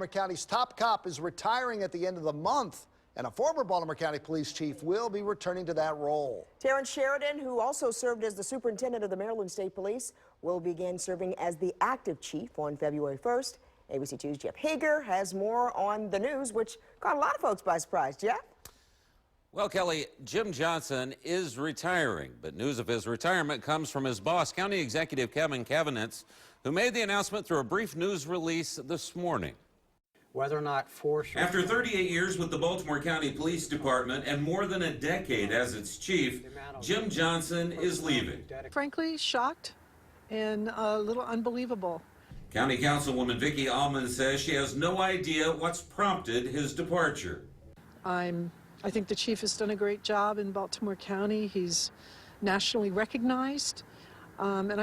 Baltimore County's top cop is retiring at the end of the month, and a former Baltimore County Police Chief will be returning to that role. Terrence Sheridan, who also served as the superintendent of the Maryland State Police, will begin serving as the active chief on February 1st. ABC 2's Jeff Hager has more on the news, which caught a lot of folks by surprise. Jeff? Well, Kelly, Jim Johnson is retiring, but news of his retirement comes from his boss, County Executive Kevin Kavanitz, who made the announcement through a brief news release this morning. Whether or not force... After 38 years with the Baltimore County Police Department and more than a decade as its chief, Jim Johnson is leaving. Frankly, shocked and a little unbelievable. County Councilwoman Vicki Allman says she has no idea what's prompted his departure. I think the chief has done a great job in Baltimore County. He's nationally recognized, and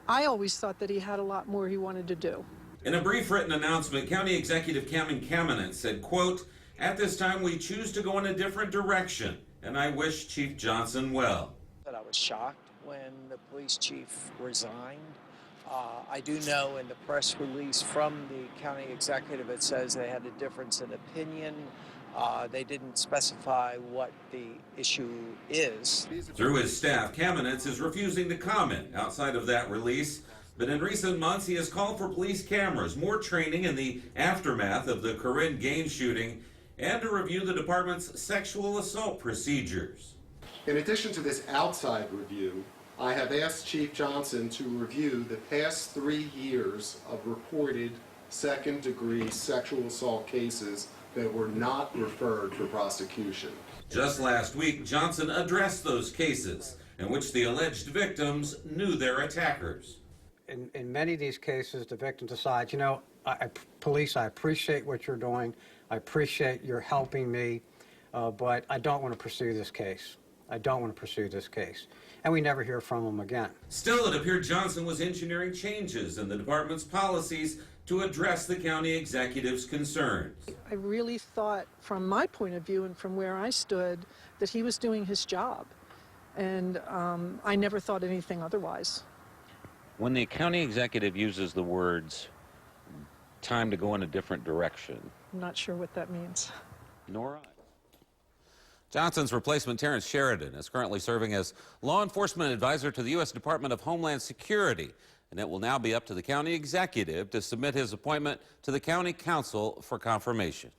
I always thought that he had a lot more he wanted to do. In a brief written announcement, County Executive Kevin Kavanitz said, quote, "At this time we choose to go in a different direction, and I wish Chief Johnson well." I was shocked when the police chief resigned. I do know in the press release from the county executive it says they had a difference in opinion. They didn't specify what the issue is. Through his staff, Kavanitz is refusing to comment outside of that release. But in recent months, he has called for police cameras, more training in the aftermath of the Corinne Gaines shooting, and to review the department's sexual assault procedures. In addition to this outside review, I have asked Chief Johnson to review the past 3 years of reported second-degree sexual assault cases that were not referred for prosecution. Just last week, Johnson addressed those cases in which the alleged victims knew their attackers. In many of these cases, the victim decides, you know, police, I appreciate what you're doing. I appreciate you're helping me, but I don't want to pursue this case. I don't want to pursue this case. And we never hear from him again. Still, it appeared Johnson was engineering changes in the department's policies to address the county executive's concerns. I really thought, from my point of view and from where I stood, that he was doing his job. And I never thought anything otherwise. When the county executive uses the words, "time to go in a different direction," I'm not sure what that means. nor I. Johnson's replacement, Terrence Sheridan, is currently serving as law enforcement advisor to the U.S. Department of Homeland Security, and it will now be up to the county executive to submit his appointment to the county council for confirmation.